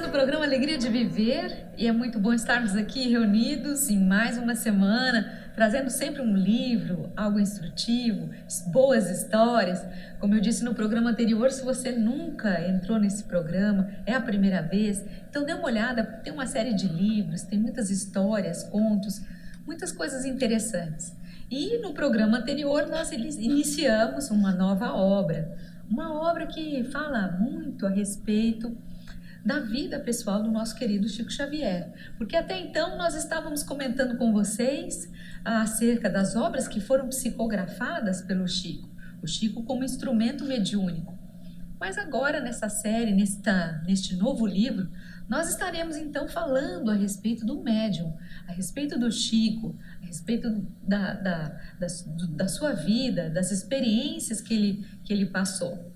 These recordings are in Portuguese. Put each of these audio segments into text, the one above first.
do programa Alegria de Viver e é muito bom estarmos aqui reunidos em mais uma semana, trazendo sempre um livro, algo instrutivo, boas histórias. Como eu disse no programa anterior, se você nunca entrou nesse programa, é a primeira vez, então dê uma olhada, tem uma série de livros, tem muitas histórias, contos, muitas coisas interessantes. E no programa anterior nós iniciamos uma nova obra, uma obra que fala muito a respeito da vida pessoal do nosso querido Chico Xavier, porque até então nós estávamos comentando com vocês acerca das obras que foram psicografadas pelo Chico, o Chico como instrumento mediúnico. Mas agora nessa série, neste novo livro, nós estaremos então falando a respeito do médium, a respeito do Chico, a respeito da sua vida, das experiências que ele passou.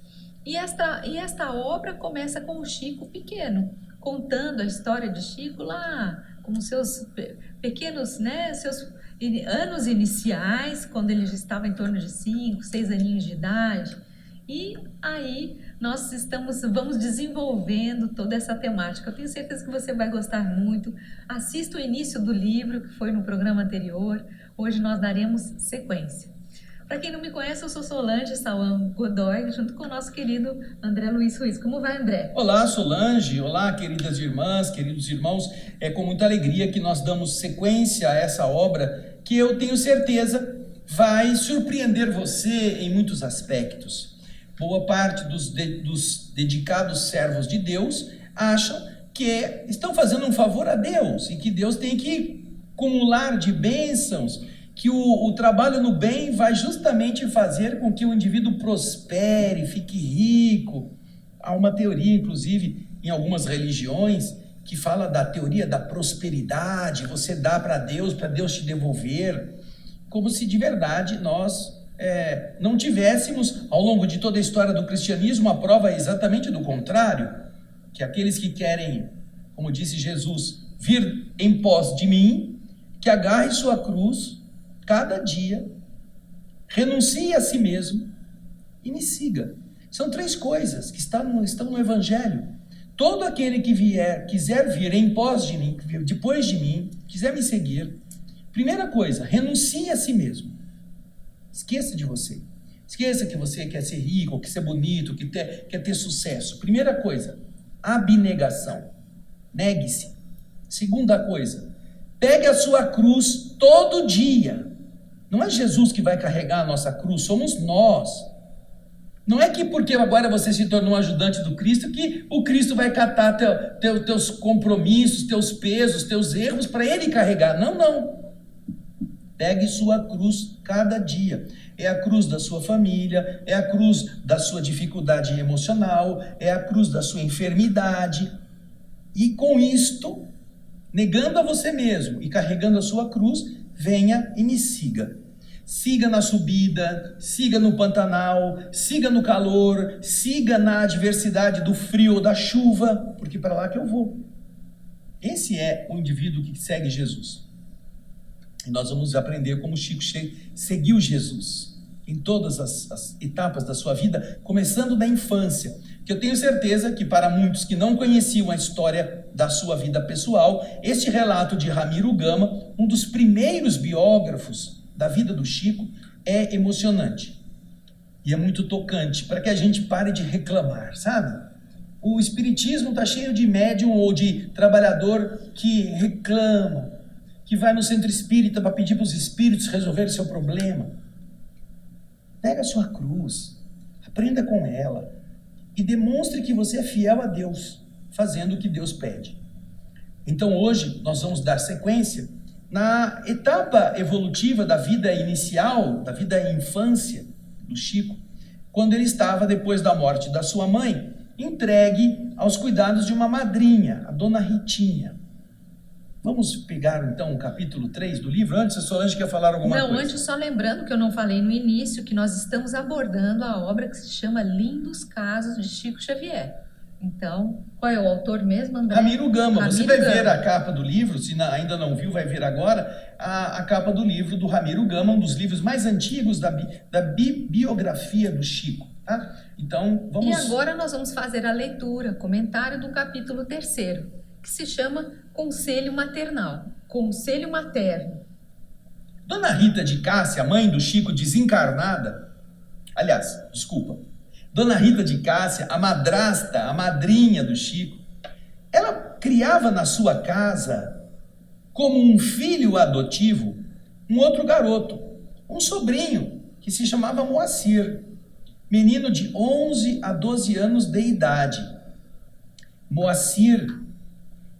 E esta obra começa com o Chico pequeno, contando a história de Chico lá, com seus pequenos, seus anos iniciais, quando ele já estava em torno de 5, 6 aninhos de idade. E aí nós vamos desenvolvendo toda essa temática. Eu tenho certeza que você vai gostar muito. Assista o início do livro, que foi no programa anterior. Hoje nós daremos sequência. Para quem não me conhece, eu sou Solange Sauan Godoy, junto com o nosso querido André Luiz Ruiz. Como vai, André? Olá, Solange. Olá, queridas irmãs, queridos irmãos. É com muita alegria que nós damos sequência a essa obra que eu tenho certeza vai surpreender você em muitos aspectos. Boa parte dos dedicados servos de Deus acham que estão fazendo um favor a Deus e que Deus tem que acumular de bênçãos, que o trabalho no bem vai justamente fazer com que o indivíduo prospere, fique rico. Há uma teoria, inclusive, em algumas religiões, que fala da teoria da prosperidade, você dá para Deus te devolver, como se de verdade nós não tivéssemos, ao longo de toda a história do cristianismo, a prova exatamente do contrário, que aqueles que querem, como disse Jesus, vir em pós de mim, que agarre sua cruz cada dia, renuncie a si mesmo e me siga. São 3 coisas que estão no Evangelho. Todo aquele que quiser vir em pós de mim, depois de mim, quiser me seguir, primeira coisa, renuncie a si mesmo. Esqueça de você. Esqueça que você quer ser rico, quer ser bonito, quer ter sucesso. Primeira coisa, abnegação. Negue-se. Segunda coisa, pegue a sua cruz todo dia. Não é Jesus que vai carregar a nossa cruz, somos nós. Não é que porque agora você se tornou um ajudante do Cristo, que o Cristo vai catar teus compromissos, teus pesos, teus erros para Ele carregar. Não. Pegue sua cruz cada dia. É a cruz da sua família, é a cruz da sua dificuldade emocional, é a cruz da sua enfermidade. E com isto, negando a você mesmo e carregando a sua cruz, venha e me siga. Siga na subida, siga no Pantanal, siga no calor, siga na adversidade do frio ou da chuva, porque para lá que eu vou. Esse é o indivíduo que segue Jesus. E nós vamos aprender como Chico seguiu Jesus em todas as etapas da sua vida, começando da infância, que eu tenho certeza que para muitos que não conheciam a história da sua vida pessoal, este relato de Ramiro Gama, um dos primeiros biógrafos da vida do Chico, é emocionante e é muito tocante, para que a gente pare de reclamar, sabe? O espiritismo está cheio de médium ou de trabalhador que reclama, que vai no centro espírita para pedir para os espíritos resolverem seu problema. Pega a sua cruz, aprenda com ela e demonstre que você é fiel a Deus, fazendo o que Deus pede. Então hoje nós vamos dar sequência na etapa evolutiva da vida inicial, da vida infância do Chico, quando ele estava, depois da morte da sua mãe, entregue aos cuidados de uma madrinha, a dona Ritinha. Vamos pegar então o capítulo 3 do livro. Antes, a Solange quer falar alguma coisa? Não, antes só lembrando que eu não falei no início que nós estamos abordando a obra que se chama Lindos Casos de Chico Xavier. Então, qual é o autor mesmo, André? Ramiro Gama. Você vai ver Gama. a capa do livro, se ainda não viu, vai ver agora a capa do livro do Ramiro Gama, um dos livros mais antigos da biografia do Chico. Tá? Então, vamos... E agora nós vamos fazer a leitura, comentário do capítulo 3º, que se chama Conselho Maternal, Conselho Materno. Dona Rita de Cássia, mãe do Chico desencarnada, Dona Rita de Cássia, a madrasta, a madrinha do Chico, ela criava na sua casa, como um filho adotivo, um outro garoto, um sobrinho, que se chamava Moacir, menino de 11 a 12 anos de idade. Moacir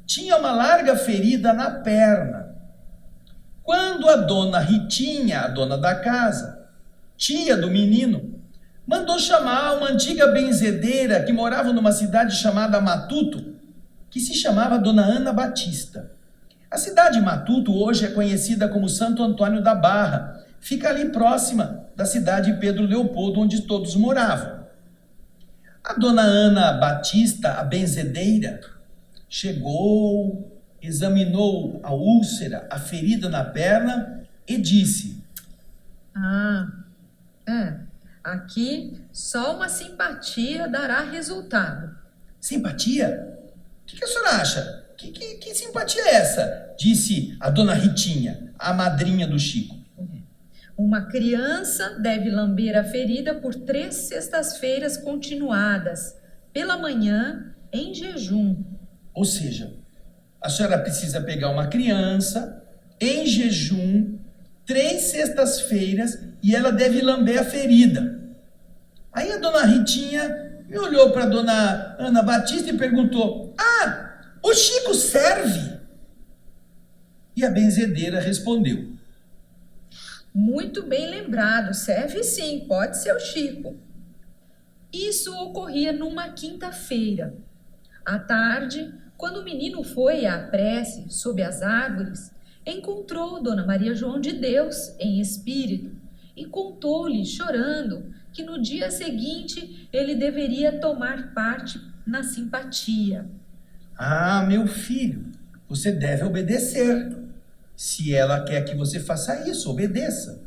tinha uma larga ferida na perna. Quando a dona Ritinha, a dona da casa, tia do menino, mandou chamar uma antiga benzedeira que morava numa cidade chamada Matuto, que se chamava Dona Ana Batista. A cidade de Matuto hoje é conhecida como Santo Antônio da Barra. Fica ali próxima da cidade de Pedro Leopoldo, onde todos moravam. A Dona Ana Batista, a benzedeira, chegou, examinou a úlcera, a ferida na perna e disse: aqui só uma simpatia dará resultado. Simpatia? O que a senhora acha? Que simpatia é essa? Disse a Dona Ritinha, a madrinha do Chico. Uma criança deve lamber a ferida por 3 sextas-feiras continuadas, pela manhã, em jejum. Ou seja, a senhora precisa pegar uma criança em jejum, 3 sextas-feiras, e ela deve lamber a ferida. Aí a Dona Ritinha olhou para a Dona Ana Batista e perguntou: o Chico serve? E a benzedeira respondeu: muito bem lembrado, serve sim, pode ser o Chico. Isso ocorria numa quinta-feira. À tarde, quando o menino foi à prece sob as árvores, encontrou Dona Maria João de Deus em espírito e contou-lhe, chorando, que no dia seguinte ele deveria tomar parte na simpatia. Meu filho, você deve obedecer. Se ela quer que você faça isso, obedeça.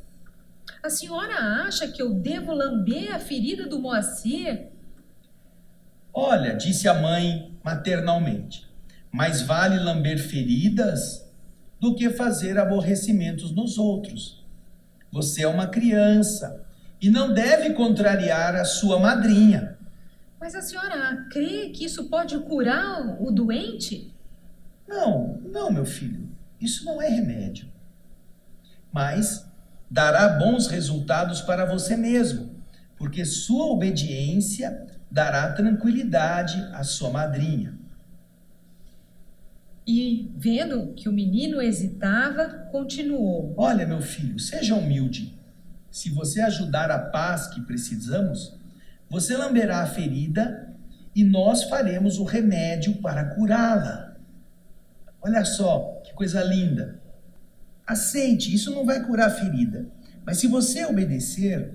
A senhora acha que eu devo lamber a ferida do Moacir? Olha, disse a mãe maternalmente, mais vale lamber feridas do que fazer aborrecimentos nos outros. Você é uma criança e não deve contrariar a sua madrinha. Mas a senhora crê que isso pode curar o doente? Não, meu filho. Isso não é remédio, mas dará bons resultados para você mesmo, porque sua obediência dará tranquilidade à sua madrinha. E, vendo que o menino hesitava, continuou: olha, meu filho, seja humilde. Se você ajudar a paz que precisamos, você lamberá a ferida e nós faremos o remédio para curá-la. Olha só, que coisa linda. Aceite, isso não vai curar a ferida. Mas se você obedecer,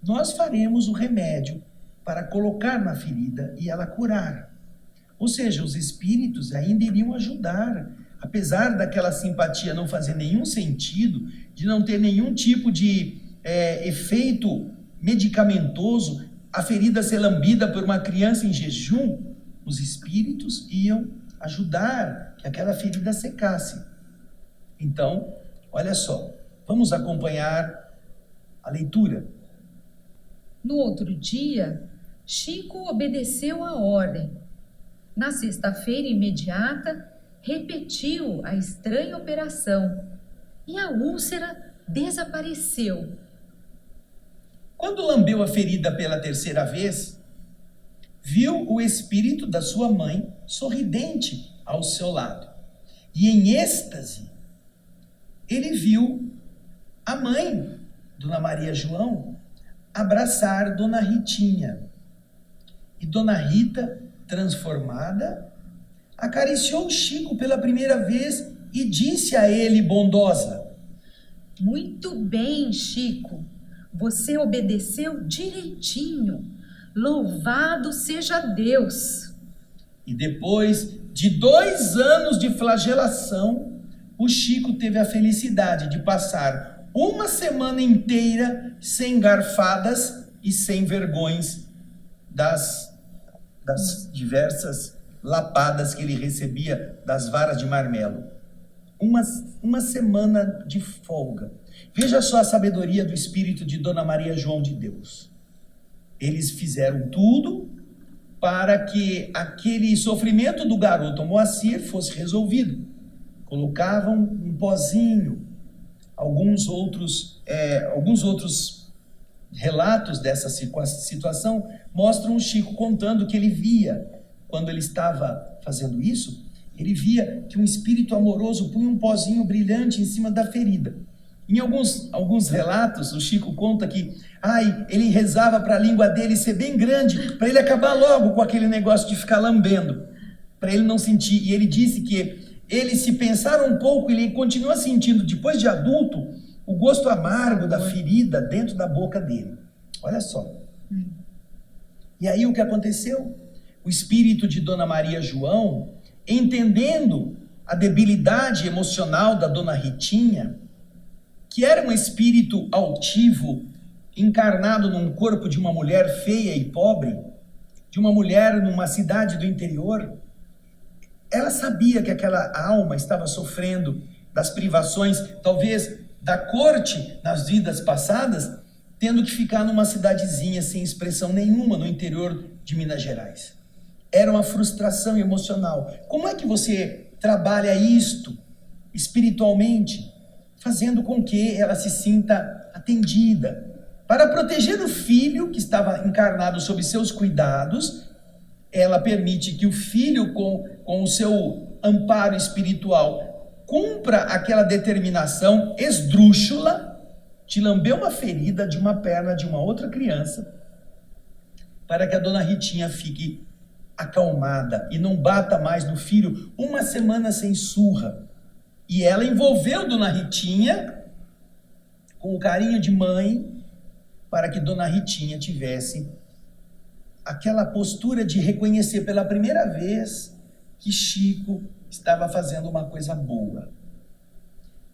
nós faremos o remédio para colocar na ferida e ela curar. Ou seja, os espíritos ainda iriam ajudar. Apesar daquela simpatia não fazer nenhum sentido, de não ter nenhum tipo de efeito medicamentoso, a ferida ser lambida por uma criança em jejum, os espíritos iam ajudar que aquela ferida secasse. Então, olha só, vamos acompanhar a leitura. No outro dia, Chico obedeceu a ordem. Na sexta-feira imediata, repetiu a estranha operação e a úlcera desapareceu. Quando lambeu a ferida pela 3ª vez, viu o espírito da sua mãe sorridente ao seu lado. E em êxtase, ele viu a mãe, Dona Maria João, abraçar Dona Ritinha. E Dona Rita, transformada, acariciou Chico pela primeira vez e disse a ele, bondosa: muito bem, Chico, você obedeceu direitinho. Louvado seja Deus! E depois de 2 anos de flagelação, o Chico teve a felicidade de passar uma semana inteira sem garfadas e sem vergões das diversas lapadas que ele recebia das varas de marmelo. Uma semana de folga. Veja só a sabedoria do espírito de Dona Maria João de Deus. Eles fizeram tudo para que aquele sofrimento do garoto Moacir fosse resolvido. Colocavam um pozinho. Alguns outros relatos dessa situação mostram o Chico contando que ele via, quando ele estava fazendo isso, ele via que um espírito amoroso punha um pozinho brilhante em cima da ferida. Em alguns relatos, o Chico conta que ele rezava para a língua dele ser bem grande, para ele acabar logo com aquele negócio de ficar lambendo, para ele não sentir. E ele disse que ele, se pensar um pouco, ele continua sentindo, depois de adulto, o gosto amargo da ferida dentro da boca dele. Olha só. E aí o que aconteceu? O espírito de Dona Maria João, entendendo a debilidade emocional da Dona Ritinha, que era um espírito altivo, encarnado num corpo de uma mulher feia e pobre, de uma mulher numa cidade do interior, ela sabia que aquela alma estava sofrendo das privações, talvez da corte nas vidas passadas, tendo que ficar numa cidadezinha sem expressão nenhuma no interior de Minas Gerais. Era uma frustração emocional. Como é que você trabalha isto espiritualmente? Fazendo com que ela se sinta atendida. Para proteger o filho que estava encarnado sob seus cuidados, ela permite que o filho, com o seu amparo espiritual, cumpra aquela determinação esdrúxula de lamber uma ferida de uma perna de uma outra criança, para que a Dona Ritinha fique acalmada e não bata mais no filho uma semana sem surra. E ela envolveu Dona Ritinha com o carinho de mãe, para que Dona Ritinha tivesse aquela postura de reconhecer pela primeira vez que Chico estava fazendo uma coisa boa.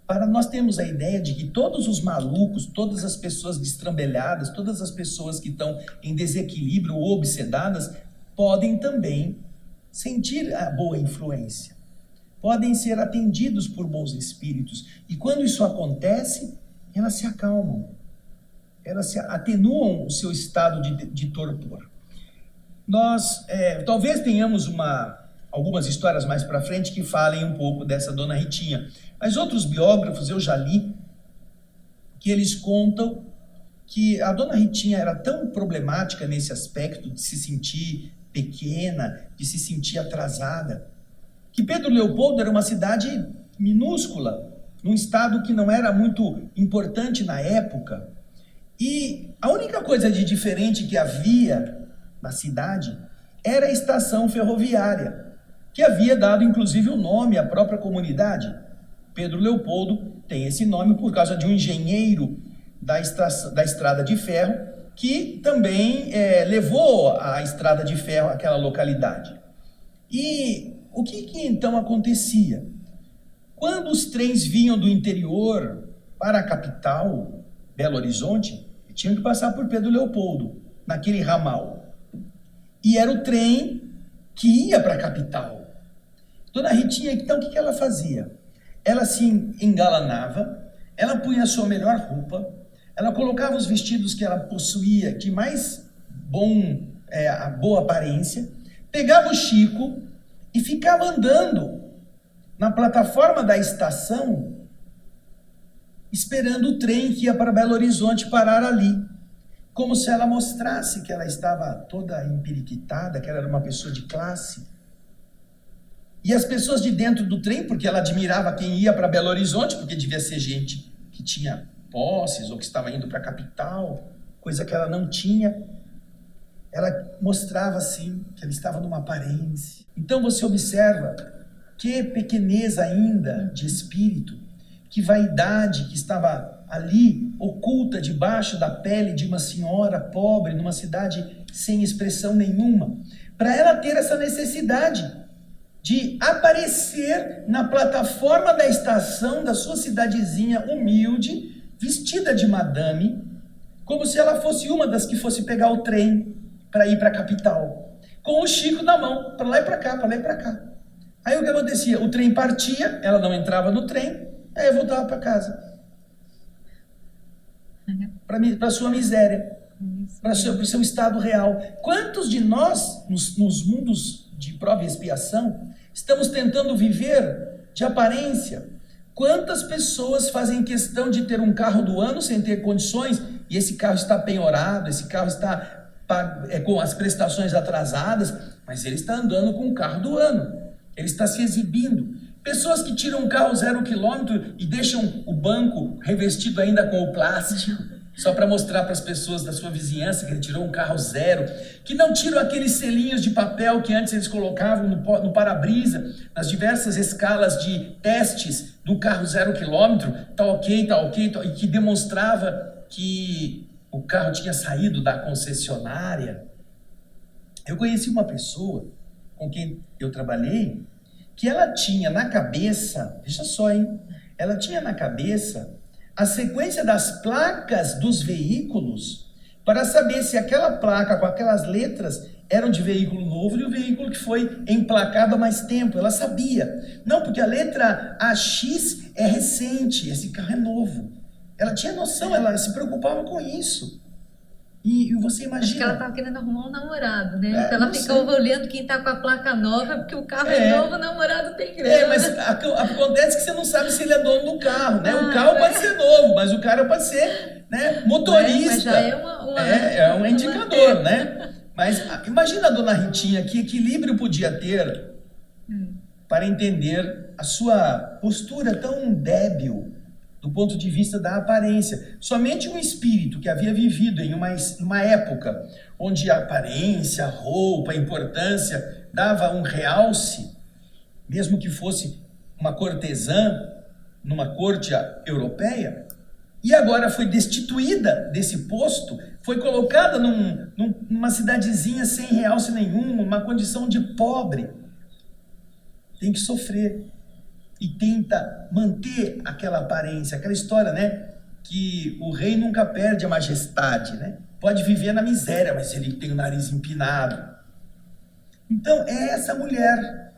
Para nós termos a ideia de que todos os malucos, todas as pessoas destrambelhadas, todas as pessoas que estão em desequilíbrio ou obsedadas, podem também sentir a boa influência. Podem ser atendidos por bons espíritos. E quando isso acontece, elas se acalmam. Elas se atenuam o seu estado de torpor. Nós talvez tenhamos algumas histórias mais para frente que falem um pouco dessa Dona Ritinha. Mas outros biógrafos, eu já li, que eles contam que a Dona Ritinha era tão problemática nesse aspecto de se sentir pequena, de se sentir atrasada, que Pedro Leopoldo era uma cidade minúscula, num estado que não era muito importante na época. E a única coisa de diferente que havia na cidade era a estação ferroviária, que havia dado inclusive o nome à própria comunidade. Pedro Leopoldo tem esse nome por causa de um engenheiro da estrada de ferro, que também levou a estrada de ferro àquela localidade. E o que então acontecia? Quando os trens vinham do interior para a capital, Belo Horizonte, tinham que passar por Pedro Leopoldo, naquele ramal. E era o trem que ia para a capital. Dona Ritinha, então, o que ela fazia? Ela se engalanava, ela punha a sua melhor roupa, ela colocava os vestidos que ela possuía de mais boa aparência, pegava o Chico e ficava andando na plataforma da estação, esperando o trem que ia para Belo Horizonte parar ali, como se ela mostrasse que ela estava toda empiriquitada, que ela era uma pessoa de classe. E as pessoas de dentro do trem, porque ela admirava quem ia para Belo Horizonte, porque devia ser gente que tinha posses ou que estava indo para a capital, coisa que ela não tinha. Ela mostrava assim que ela estava numa aparência. Então você observa que pequeneza ainda de espírito, que vaidade que estava ali oculta debaixo da pele de uma senhora pobre numa cidade sem expressão nenhuma, para ela ter essa necessidade de aparecer na plataforma da estação da sua cidadezinha humilde, vestida de madame, como se ela fosse uma das que fosse pegar o trem para ir para a capital, com o Chico na mão, para lá e para cá, para lá e para cá. Aí o que acontecia? O trem partia, ela não entrava no trem, aí eu voltava para casa. Para sua miséria, para o seu estado real. Quantos de nós, nos mundos de prova e expiação, estamos tentando viver de aparência? Quantas pessoas fazem questão de ter um carro do ano sem ter condições, e esse carro está penhorado, esse carro está com as prestações atrasadas, mas ele está andando com o carro do ano, ele está se exibindo. Pessoas que tiram um carro 0 km e deixam o banco revestido ainda com o plástico, só para mostrar para as pessoas da sua vizinhança que ele tirou um carro 0, que não tiram aqueles selinhos de papel que antes eles colocavam no para-brisa, nas diversas escalas de testes do carro 0 km, tá ok, e que demonstrava que o carro tinha saído da concessionária. Eu conheci uma pessoa com quem eu trabalhei, que ela tinha na cabeça, veja só, hein? Ela tinha na cabeça a sequência das placas dos veículos para saber se aquela placa com aquelas letras eram de veículo novo e o veículo que foi emplacado há mais tempo. Ela sabia. Não, porque a letra AX é recente, esse carro é novo. Ela tinha noção, ela se preocupava com isso. E você imagina... Acho que ela estava querendo arrumar um namorado, né? Então ela ficava olhando quem está com a placa nova, porque o carro é novo, o namorado tem grana. Mas acontece que você não sabe se ele é dono do carro, né? O carro pode ser novo, mas o cara pode ser, né, motorista. Mas já é um indicador, né? Mas imagina a dona Ritinha, que equilíbrio podia ter para entender a sua postura tão débil do ponto de vista da aparência. Somente um espírito que havia vivido em uma época onde a aparência, a roupa, a importância dava um realce, mesmo que fosse uma cortesã numa corte europeia, e agora foi destituída desse posto, foi colocada numa cidadezinha sem realce nenhum, uma condição de pobre, tem que sofrer. E tenta manter aquela aparência, aquela história, né? Que o rei nunca perde a majestade, né? Pode viver na miséria, mas ele tem o nariz empinado. Então, é essa mulher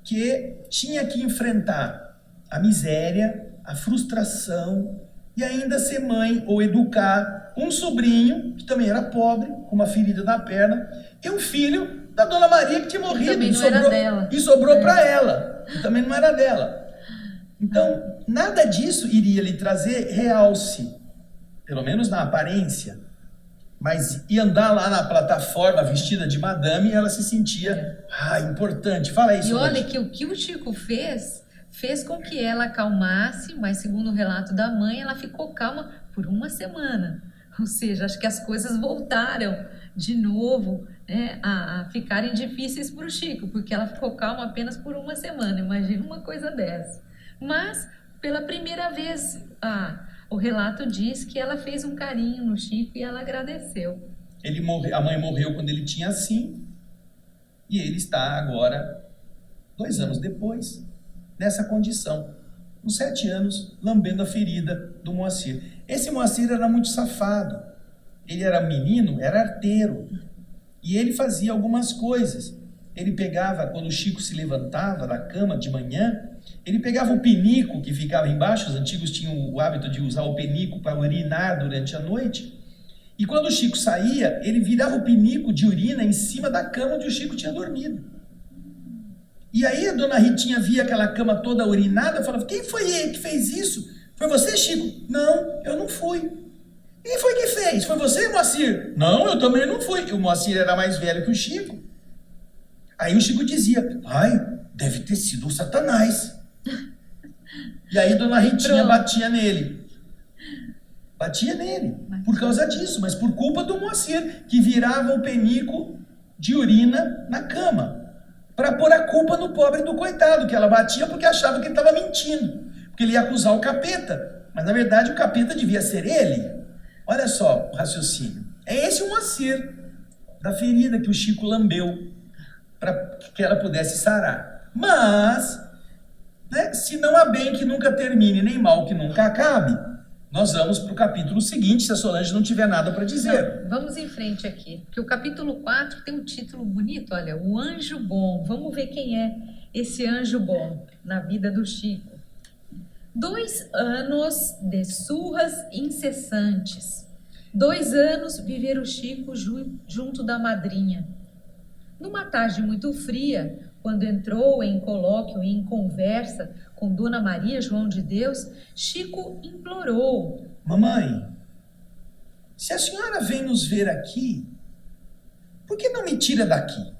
que tinha que enfrentar a miséria, a frustração e ainda ser mãe ou educar um sobrinho, que também era pobre, com uma ferida na perna, e um filho da Dona Maria que tinha morrido e sobrou para ela. E também não era dela. Então, nada disso iria lhe trazer realce, pelo menos na aparência. Mas ia andar lá na plataforma vestida de madame e ela se sentia importante. Fala isso. E olha que o que o Chico fez com que ela acalmasse, mas segundo o relato da mãe, ela ficou calma por uma semana. Ou seja, acho que as coisas voltaram de novo, né, a ficarem difíceis para o Chico, porque ela ficou calma apenas por uma semana. Imagina uma coisa dessa. Mas, pela primeira vez, o relato diz que ela fez um carinho no Chico e ela agradeceu. A mãe morreu quando ele tinha 5, e ele está agora, 2 anos depois, nessa condição, com 7 anos, lambendo a ferida do Moacir. Esse Moacir era muito safado. Ele era menino, era arteiro. E ele fazia algumas coisas. Ele pegava, quando o Chico se levantava da cama de manhã, ele pegava o penico que ficava embaixo. Os antigos tinham o hábito de usar o penico para urinar durante a noite. E quando o Chico saía, ele virava o penico de urina em cima da cama onde o Chico tinha dormido. E aí a Dona Ritinha via aquela cama toda urinada e falava: quem foi ele que fez isso? Foi você, Chico? Não, eu não fui. Quem foi que fez? Foi você, Moacir? Não, eu também não fui. E o Moacir era mais velho que o Chico. Aí o Chico dizia: deve ter sido o Satanás. E aí Dona Ritinha batia nele. Batia nele, por causa disso, mas por culpa do Moacir, que virava o penico de urina na cama, para pôr a culpa no pobre do coitado, que ela batia porque achava que ele estava mentindo, porque ele ia acusar o capeta, mas na verdade o capeta devia ser ele. Olha só o raciocínio. É esse o Moacir, da ferida que o Chico lambeu, para que ela pudesse sarar. Mas, né, se não há bem que nunca termine, nem mal que nunca acabe, nós vamos para o capítulo seguinte, se a Solange não tiver nada para dizer. Não, vamos em frente aqui, porque o capítulo 4 tem um título bonito, olha, o anjo bom. Vamos ver quem é esse anjo bom na vida do Chico. 2 anos de surras incessantes. 2 anos viver o Chico junto da madrinha. Numa tarde muito fria, quando entrou em colóquio e em conversa com Dona Maria João de Deus, Chico implorou: Mamãe, se a senhora vem nos ver aqui, por que não me tira daqui?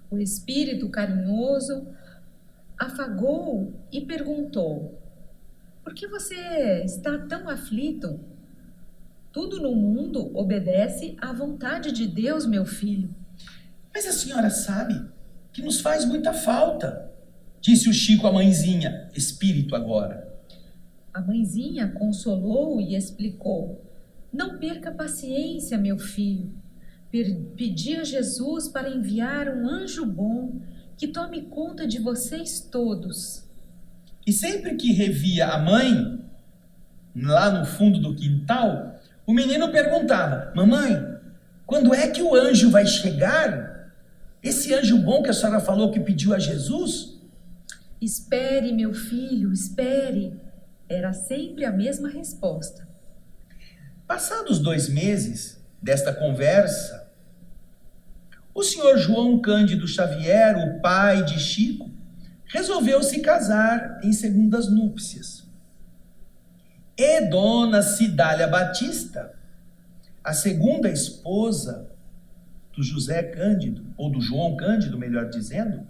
O espírito carinhoso afagou e perguntou: por que você está tão aflito? Tudo no mundo obedece à vontade de Deus, meu filho. Mas a senhora sabe que nos faz muita falta, disse o Chico à mãezinha, espírito agora. A mãezinha consolou e explicou: não perca a paciência, meu filho. Pedi a Jesus para enviar um anjo bom que tome conta de vocês todos. E sempre que revia a mãe, lá no fundo do quintal, o menino perguntava: mamãe, quando é que o anjo vai chegar? Esse anjo bom que a senhora falou que pediu a Jesus? Espere, meu filho, espere. Era sempre a mesma resposta. Passados 2 meses desta conversa, o senhor João Cândido Xavier, o pai de Chico, resolveu se casar em segundas núpcias. E Dona Cidália Batista, a segunda esposa do José Cândido, ou do João Cândido, melhor dizendo,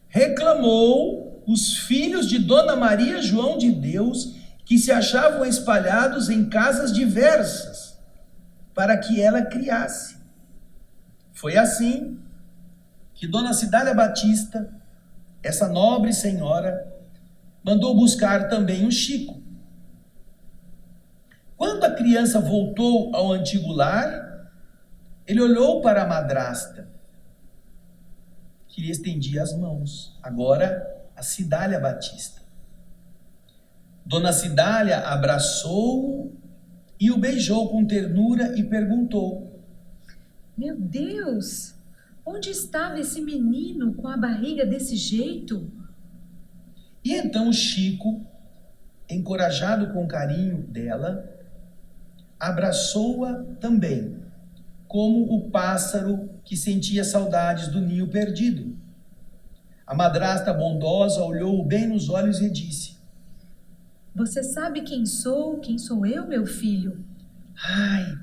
reclamou os filhos de Dona Maria João de Deus que se achavam espalhados em casas diversas para que ela criasse. Foi assim que Dona Cidália Batista, essa nobre senhora, mandou buscar também o Chico. Quando a criança voltou ao antigo lar, ele olhou para a madrasta, que lhe estendia as mãos, agora a Cidália Batista. Dona Cidália abraçou-o e o beijou com ternura e perguntou: meu Deus, onde estava esse menino com a barriga desse jeito? E então Chico, encorajado com o carinho dela, abraçou-a também, como o pássaro que sentia saudades do ninho perdido. A madrasta bondosa olhou-o bem nos olhos e disse: você sabe quem sou eu, meu filho? Ai,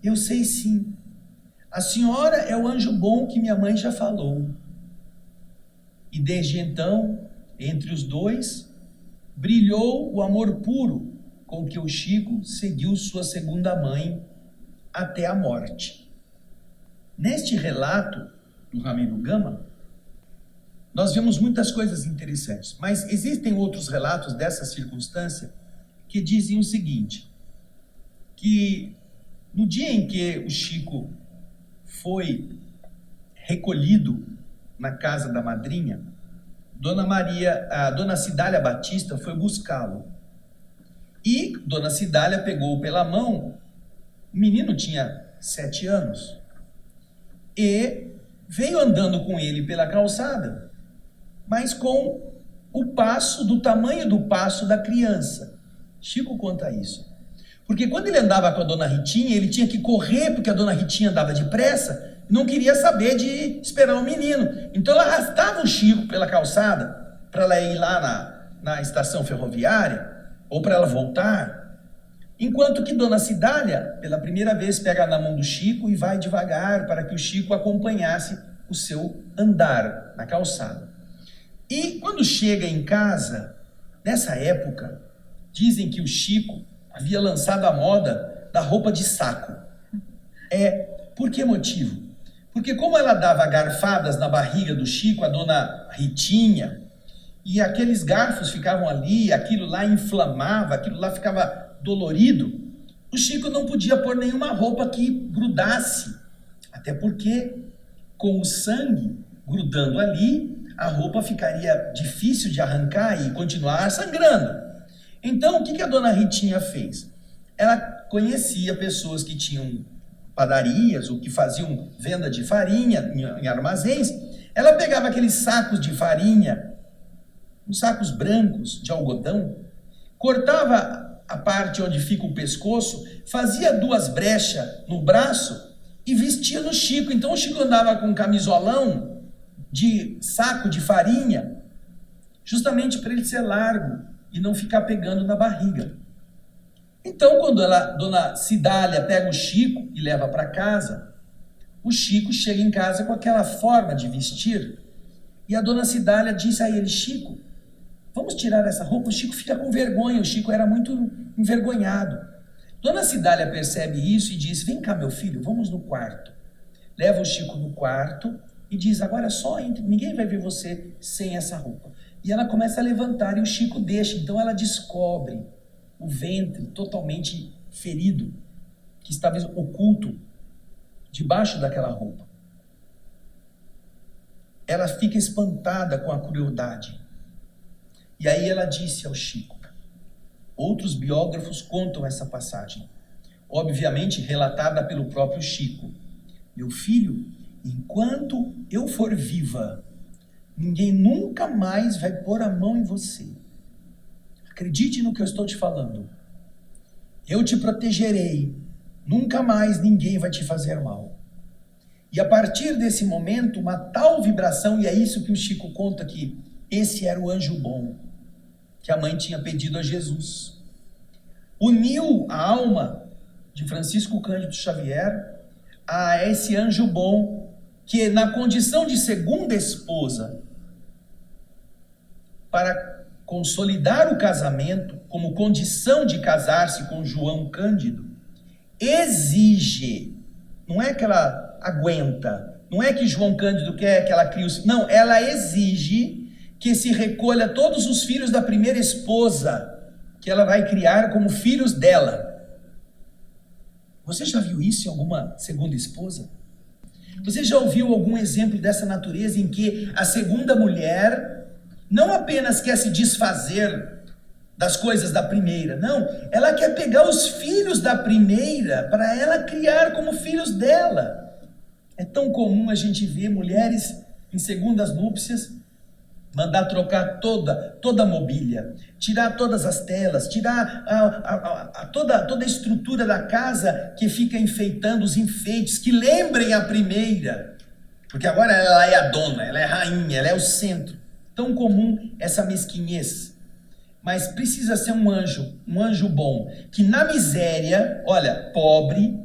eu sei sim. A senhora é o anjo bom que minha mãe já falou. E desde então, entre os dois, brilhou o amor puro com que o Chico seguiu sua segunda mãe até a morte. Neste relato do Ramiro Gama, nós vemos muitas coisas interessantes, mas existem outros relatos dessa circunstância que dizem o seguinte, que no dia em que o Chico foi recolhido na casa da madrinha, a Dona Cidália Batista foi buscá-lo. E Dona Cidália pegou pela mão, o menino tinha 7 anos, e veio andando com ele pela calçada, mas com o passo, do tamanho do passo da criança. Chico conta isso. Porque quando ele andava com a Dona Ritinha, ele tinha que correr, porque a Dona Ritinha andava depressa, não queria saber de esperar o menino. Então ela arrastava o Chico pela calçada, para ela ir lá na estação ferroviária, ou para ela voltar. Enquanto que Dona Cidália, pela primeira vez, pega na mão do Chico e vai devagar para que o Chico acompanhasse o seu andar na calçada. E quando chega em casa, nessa época, dizem que o Chico havia lançado a moda da roupa de saco. Por que motivo? Porque como ela dava garfadas na barriga do Chico, a Dona Ritinha, e aqueles garfos ficavam ali, aquilo lá inflamava, aquilo lá ficava dolorido, o Chico não podia pôr nenhuma roupa que grudasse, até porque com o sangue grudando ali, a roupa ficaria difícil de arrancar e continuar sangrando. Então, o que a dona Ritinha fez? Ela conhecia pessoas que tinham padarias ou que faziam venda de farinha em armazéns. Ela pegava aqueles sacos de farinha, uns sacos brancos de algodão, cortava a parte onde fica o pescoço, fazia 2 brechas no braço e vestia no Chico. Então o Chico andava com um camisolão de saco de farinha, justamente para ele ser largo e não ficar pegando na barriga. Então, quando dona Cidália pega o Chico e leva para casa, o Chico chega em casa com aquela forma de vestir, e a dona Cidália disse a ele: Chico, vamos tirar essa roupa. O Chico fica com vergonha, o Chico era muito envergonhado. Dona Cidália percebe isso e diz: vem cá, meu filho, vamos no quarto. Leva o Chico no quarto e diz: agora só entre, ninguém vai ver você sem essa roupa. E ela começa a levantar e o Chico deixa. Então ela descobre o ventre totalmente ferido, que estava oculto debaixo daquela roupa. Ela fica espantada com a crueldade. E aí ela disse ao Chico, outros biógrafos contam essa passagem, obviamente relatada pelo próprio Chico: meu filho, enquanto eu for viva, ninguém nunca mais vai pôr a mão em você. Acredite no que eu estou te falando. Eu te protegerei. Nunca mais ninguém vai te fazer mal. E a partir desse momento, uma tal vibração, e é isso que o Chico conta aqui, esse era o anjo bom que a mãe tinha pedido a Jesus. Uniu a alma de Francisco Cândido Xavier a esse anjo bom, que na condição de segunda esposa, para consolidar o casamento, como condição de casar-se com João Cândido, exige, não é que ela aguenta, não é que João Cândido quer que ela crie os... Não, ela exige que se recolha todos os filhos da primeira esposa, que ela vai criar como filhos dela. Você já viu isso em alguma segunda esposa? Você já ouviu algum exemplo dessa natureza em que a segunda mulher não apenas quer se desfazer das coisas da primeira, não, ela quer pegar os filhos da primeira para ela criar como filhos dela. É tão comum a gente ver mulheres em segundas núpcias mandar trocar toda a mobília, tirar todas as telas, tirar toda a estrutura da casa que fica enfeitando, os enfeites que lembrem a primeira, porque agora ela é a dona, ela é a rainha, ela é o centro. Tão comum essa mesquinhez. Mas precisa ser um anjo bom, que na miséria, olha, pobre,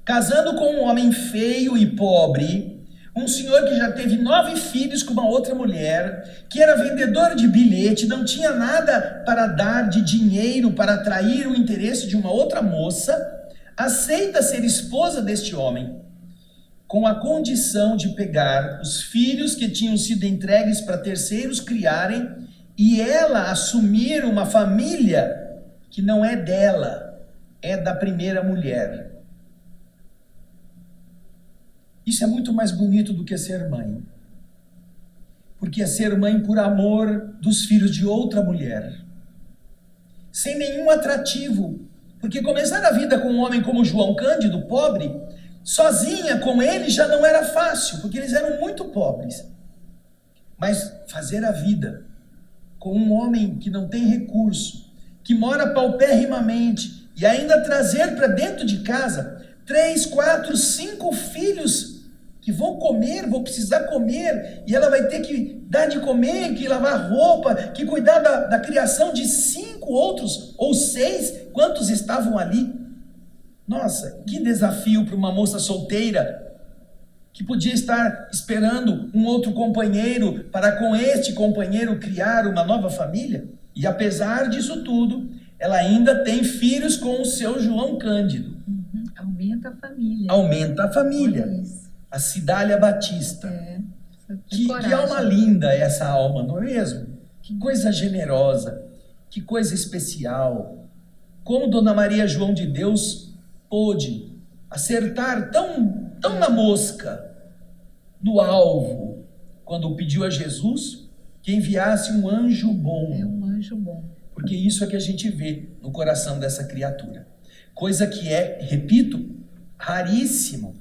casando com um homem feio e pobre, um senhor que já teve 9 filhos com uma outra mulher, que era vendedor de bilhete, não tinha nada para dar de dinheiro para atrair o interesse de uma outra moça, aceita ser esposa deste homem, com a condição de pegar os filhos que tinham sido entregues para terceiros criarem e ela assumir uma família que não é dela, é da primeira mulher. Isso é muito mais bonito do que ser mãe. Porque é ser mãe por amor dos filhos de outra mulher. Sem nenhum atrativo. Porque começar a vida com um homem como João Cândido, pobre, sozinha com ele já não era fácil, porque eles eram muito pobres. Mas fazer a vida com um homem que não tem recurso, que mora paupérrimamente, e ainda trazer para dentro de casa 3, 4, 5 filhos que vão precisar comer, e ela vai ter que dar de comer, que lavar roupa, que cuidar da criação de 5 outros, ou 6, quantos estavam ali. Nossa, que desafio para uma moça solteira, que podia estar esperando um outro companheiro, para com este companheiro criar uma nova família. E apesar disso tudo, ela ainda tem filhos com o seu João Cândido. Aumenta a família. Aumenta a família. A Cidália Batista. Que alma linda é essa alma, não é mesmo? Que coisa generosa, que coisa especial. Como Dona Maria João de Deus pôde acertar tão na mosca, no alvo, quando pediu a Jesus que enviasse um anjo bom. É um anjo bom. Porque isso é que a gente vê no coração dessa criatura. Coisa que é, repito, raríssimo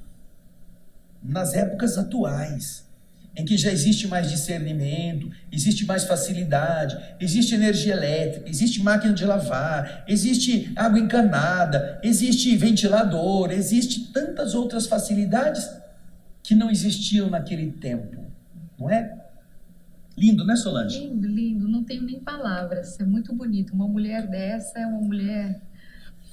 nas épocas atuais, em que já existe mais discernimento, existe mais facilidade, existe energia elétrica, existe máquina de lavar, existe água encanada, existe ventilador, existe tantas outras facilidades que não existiam naquele tempo, não é? Lindo, né, Solange? Lindo, lindo, não tenho nem palavras, é muito bonito. Uma mulher dessa é uma mulher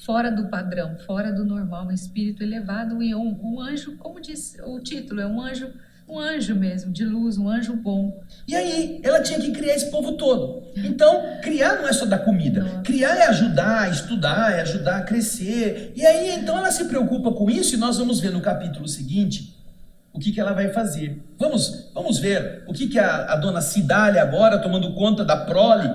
fora do padrão, fora do normal, um espírito elevado e um anjo, como diz o título, é um anjo mesmo, de luz, um anjo bom. E aí, ela tinha que criar esse povo todo. Então, criar não é só dar comida. Nossa. Criar é ajudar, estudar, é ajudar a crescer. E aí, então, ela se preocupa com isso e nós vamos ver no capítulo seguinte o que ela vai fazer. Vamos ver o que a dona Cidália agora, tomando conta da prole,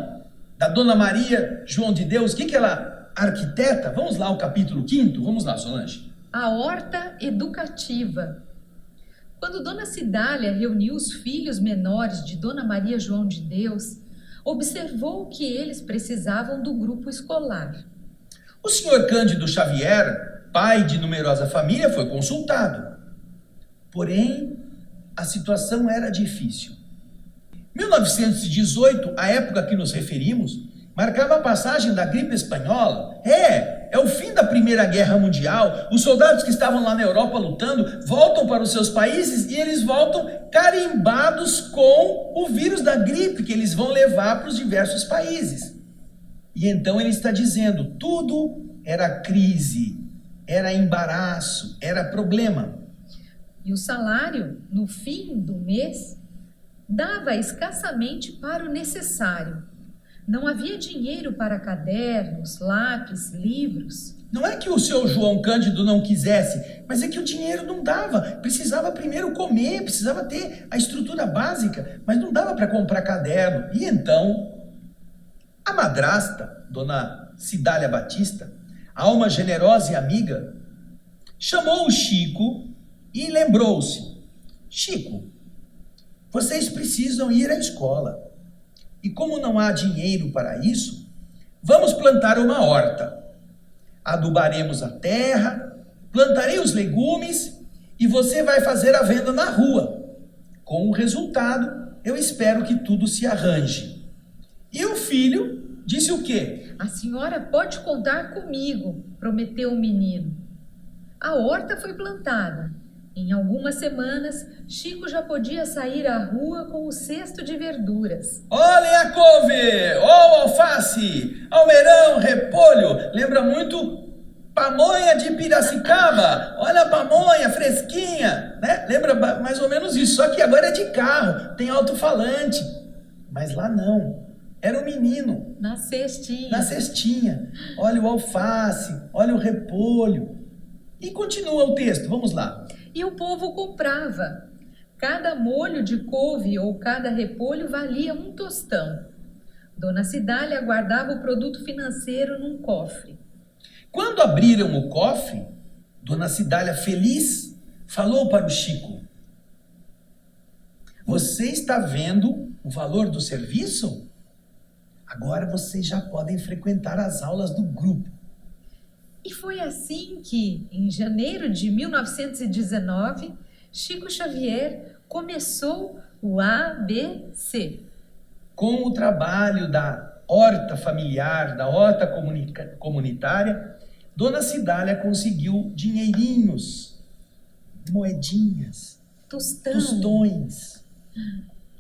da dona Maria João de Deus, o que ela arquiteta? Vamos lá, o capítulo 5º. Vamos lá, Solange. A horta educativa. Quando Dona Cidália reuniu os filhos menores de Dona Maria João de Deus, observou que eles precisavam do grupo escolar. O senhor Cândido Xavier, pai de numerosa família, foi consultado. Porém, a situação era difícil. 1918, a época a que nos referimos, marcava a passagem da gripe espanhola. É o fim da Primeira Guerra Mundial. Os soldados que estavam lá na Europa lutando voltam para os seus países e eles voltam carimbados com o vírus da gripe que eles vão levar para os diversos países. E então ele está dizendo, tudo era crise, era embaraço, era problema. E o salário, no fim do mês, dava escassamente para o necessário. Não havia dinheiro para cadernos, lápis, livros. Não é que o seu João Cândido não quisesse, mas é que o dinheiro não dava. Precisava primeiro comer, precisava ter a estrutura básica, mas não dava para comprar caderno. E então, a madrasta, dona Cidália Batista, alma generosa e amiga, chamou o Chico e lembrou-se. Chico, vocês precisam ir à escola. E como não há dinheiro para isso, vamos plantar uma horta. Adubaremos a terra, plantarei os legumes e você vai fazer a venda na rua. Com o resultado, eu espero que tudo se arranje. E o filho disse o quê? A senhora pode contar comigo, prometeu o menino. A horta foi plantada. Em algumas semanas, Chico já podia sair à rua com o cesto de verduras. Olhem a couve, alface, almeirão, repolho. Lembra muito pamonha de Piracicaba. Olha a pamonha fresquinha, né? Lembra mais ou menos isso. Só que agora é de carro, tem alto-falante. Mas lá não. Era o menino. Na cestinha. Na cestinha. Olha o alface, olha o repolho. E continua o texto, vamos lá. E o povo comprava. Cada molho de couve ou cada repolho valia 1 tostão. Dona Cidália guardava o produto financeiro num cofre. Quando abriram o cofre, Dona Cidália, feliz, falou para o Chico: você está vendo o valor do serviço? Agora vocês já podem frequentar as aulas do grupo. E foi assim que, em janeiro de 1919, Chico Xavier começou o ABC. Com o trabalho da horta familiar, da horta comunitária, Dona Cidália conseguiu dinheirinhos, moedinhas, tostões,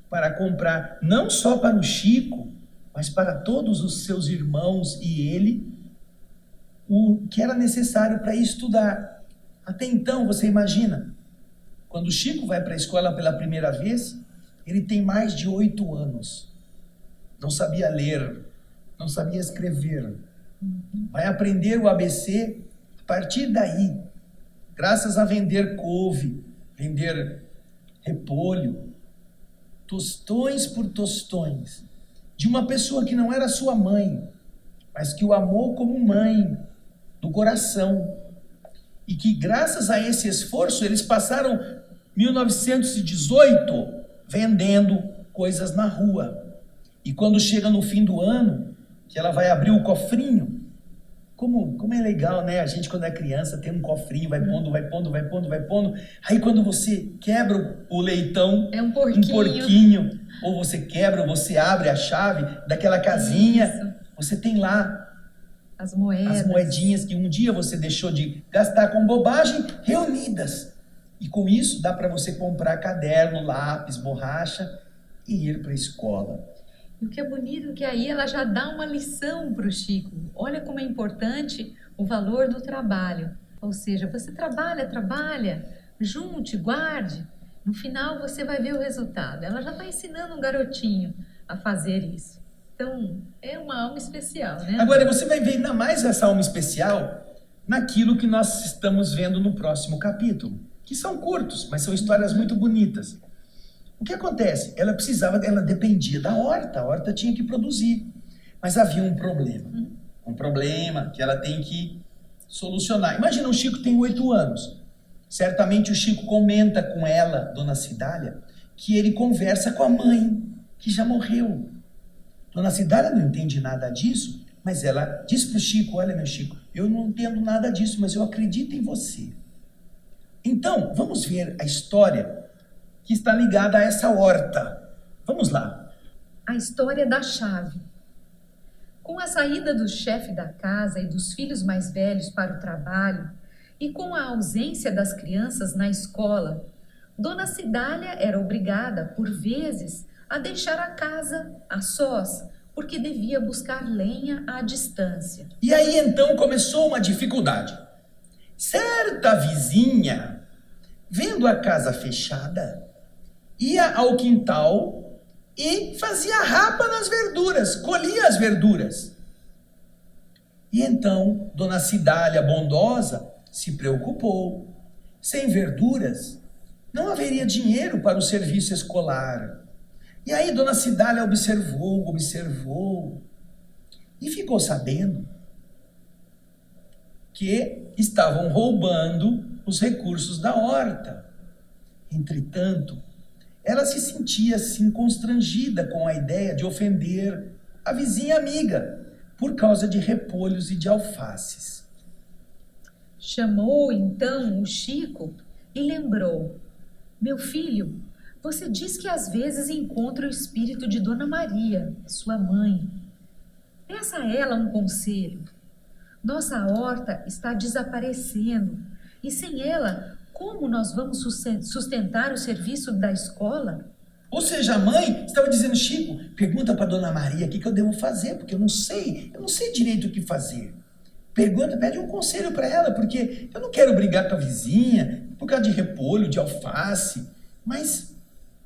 para comprar não só para o Chico, mas para todos os seus irmãos e ele, o que era necessário para ir estudar. Até então, você imagina, quando o Chico vai para a escola pela primeira vez, ele tem mais de 8 anos. Não sabia ler, não sabia escrever. Vai aprender o ABC a partir daí, graças a vender couve, vender repolho, tostões por tostões, de uma pessoa que não era sua mãe, mas que o amou como mãe, do coração. E que graças a esse esforço, eles passaram 1918 vendendo coisas na rua. E quando chega no fim do ano, que ela vai abrir o cofrinho. Como é legal, né? A gente, quando é criança, tem um cofrinho, vai pondo, vai pondo, vai pondo, vai pondo. Aí, quando você quebra o leitão, É um um porquinho. porquinho, ou você quebra, ou você abre a chave daquela casinha, Isso. você tem lá As moedas. as moedinhas que um dia você deixou de gastar com bobagem, reunidas. E com isso, dá para você comprar caderno, lápis, borracha e ir para a escola. E o que é bonito é que aí ela já dá uma lição para o Chico. Olha como é importante o valor do trabalho. Ou seja, você trabalha, junte, guarde. No final você vai ver o resultado. Ela já está ensinando um garotinho a fazer isso. Então, é uma alma especial, né? Agora, você vai ver ainda mais essa alma especial naquilo que nós estamos vendo no próximo capítulo, que são curtos, mas são histórias muito bonitas. O que acontece? Ela dependia da horta, a horta tinha que produzir. Mas havia um problema que ela tem que solucionar. Imagina, o Chico tem 8 anos. Certamente o Chico comenta com ela, Dona Cidália, que ele conversa com a mãe, que já morreu. Dona Cidália não entende nada disso, mas ela diz para o Chico: olha, meu Chico, eu não entendo nada disso, mas eu acredito em você. Então, vamos ver a história que está ligada a essa horta. Vamos lá. A história da chave. Com a saída do chefe da casa e dos filhos mais velhos para o trabalho, e com a ausência das crianças na escola, Dona Cidália era obrigada, por vezes, a deixar a casa a sós, porque devia buscar lenha à distância. E aí então começou uma dificuldade. Certa vizinha, vendo a casa fechada, ia ao quintal e fazia rapa nas verduras, colhia as verduras. E então Dona Cidália, bondosa, se preocupou. Sem verduras, não haveria dinheiro para o serviço escolar. E aí Dona Cidália observou e ficou sabendo que estavam roubando os recursos da horta. Entretanto, ela se sentia assim constrangida com a ideia de ofender a vizinha amiga por causa de repolhos e de alfaces. Chamou então o Chico e lembrou: meu filho, você diz que às vezes encontra o espírito de Dona Maria, sua mãe. Peça a ela um conselho. Nossa horta está desaparecendo e sem ela, como nós vamos sustentar o serviço da escola? Ou seja, a mãe estava dizendo: Chico, pergunta para Dona Maria o que eu devo fazer, porque eu não sei direito o que fazer. Pede um conselho para ela, porque eu não quero brigar com a vizinha por causa de repolho, de alface, mas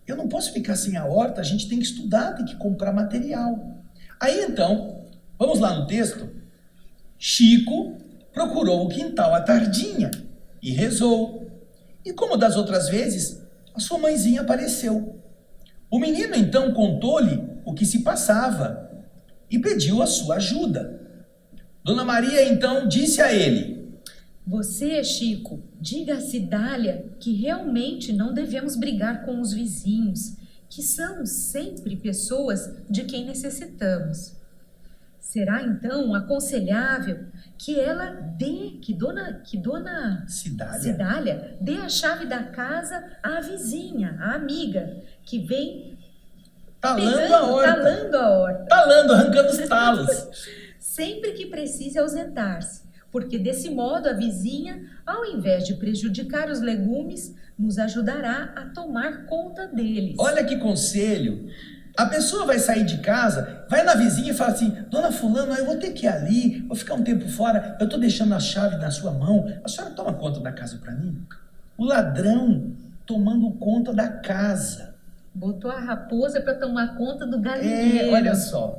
eu não posso ficar sem a horta, a gente tem que estudar, tem que comprar material. Aí então, vamos lá no texto. Chico procurou o quintal à tardinha e rezou. E como das outras vezes, a sua mãezinha apareceu. O menino então contou-lhe o que se passava e pediu a sua ajuda. Dona Maria então disse a ele: você, Chico, diga a Cidália que realmente não devemos brigar com os vizinhos, que são sempre pessoas de quem necessitamos. Será então aconselhável que Dona Cidália dê a chave da casa à vizinha, à amiga, que vem talando a horta. Talando, arrancando os talos. Sempre que precise ausentar-se, porque desse modo a vizinha, ao invés de prejudicar os legumes, nos ajudará a tomar conta deles. Olha que conselho! A pessoa vai sair de casa, vai na vizinha e fala assim: Dona Fulano, eu vou ter que ir ali, vou ficar um tempo fora, eu estou deixando a chave na sua mão, a senhora toma conta da casa para mim? O ladrão tomando conta da casa. Botou a raposa para tomar conta do galinheiro. Olha só.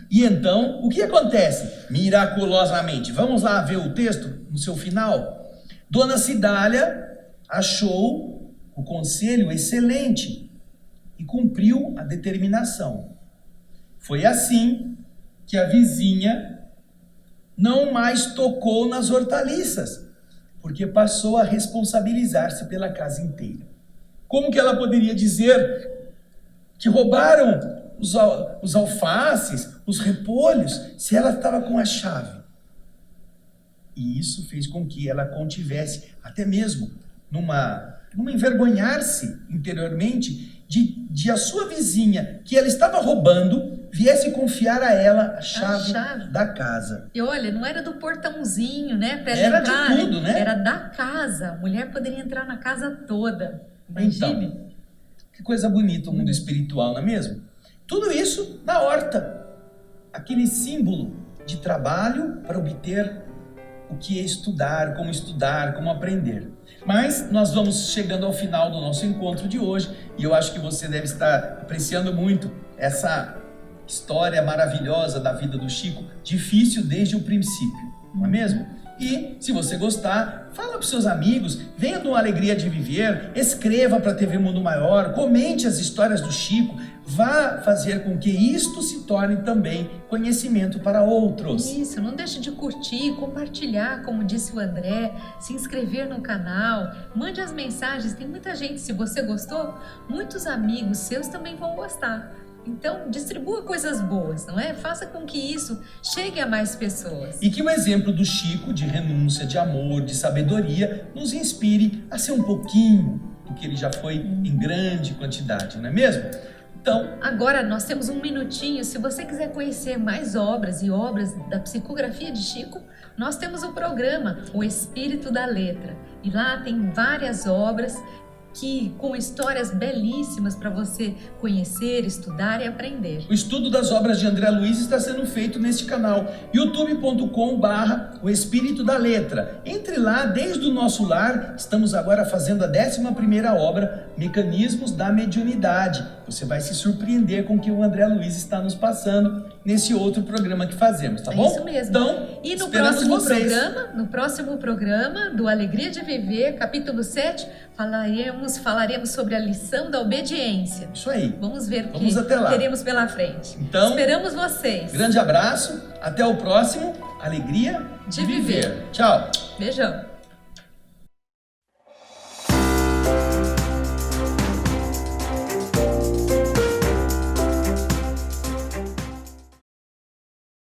E então, o que acontece? Miraculosamente, vamos lá ver o texto no seu final. Dona Cidália achou o conselho excelente e cumpriu a determinação. Foi assim que a vizinha não mais tocou nas hortaliças, porque passou a responsabilizar-se pela casa inteira. Como que ela poderia dizer que roubaram os alfaces, os repolhos, se ela estava com a chave. E isso fez com que ela contivesse, até mesmo numa envergonhar-se interiormente, de a sua vizinha, que ela estava roubando, viesse confiar a ela a chave da casa. E olha, não era do portãozinho, né? Pra ela Era entrar, de tudo, né? Era da casa. A mulher poderia entrar na casa toda. Imagine. Então, que coisa bonita o mundo espiritual, não é mesmo? Tudo isso na horta. Aquele símbolo de trabalho para obter o que é estudar, como aprender. Mas nós vamos chegando ao final do nosso encontro de hoje e eu acho que você deve estar apreciando muito essa história maravilhosa da vida do Chico, difícil desde o princípio, não é mesmo? E se você gostar, fala para os seus amigos, venha do Alegria de Viver, escreva para a TV Mundo Maior, comente as histórias do Chico, vá fazer com que isto se torne também conhecimento para outros. Isso, não deixe de curtir, compartilhar, como disse o André, se inscrever no canal, mande as mensagens, tem muita gente, se você gostou, muitos amigos seus também vão gostar. Então, distribua coisas boas, não é? Faça com que isso chegue a mais pessoas. E que o exemplo do Chico, de renúncia, de amor, de sabedoria, nos inspire a ser um pouquinho do que ele já foi em grande quantidade, não é mesmo? Então, agora nós temos um minutinho. Se você quiser conhecer mais obras e obras da psicografia de Chico, nós temos o programa O Espírito da Letra. E lá tem várias obras com histórias belíssimas para você conhecer, estudar e aprender. O estudo das obras de André Luiz está sendo feito neste canal, youtube.com/O Espírito da Letra. Entre lá, desde o nosso lar, estamos agora fazendo a 11ª obra, Mecanismos da Mediunidade. Você vai se surpreender com o que o André Luiz está nos passando nesse outro programa que fazemos, tá bom? É isso mesmo. Então, e no próximo programa do Alegria de Viver, capítulo 7, falaremos sobre a lição da obediência. Isso aí. Vamos ver o que teremos pela frente. Então, esperamos vocês. Grande abraço, até o próximo Alegria de Viver. Tchau. Beijão.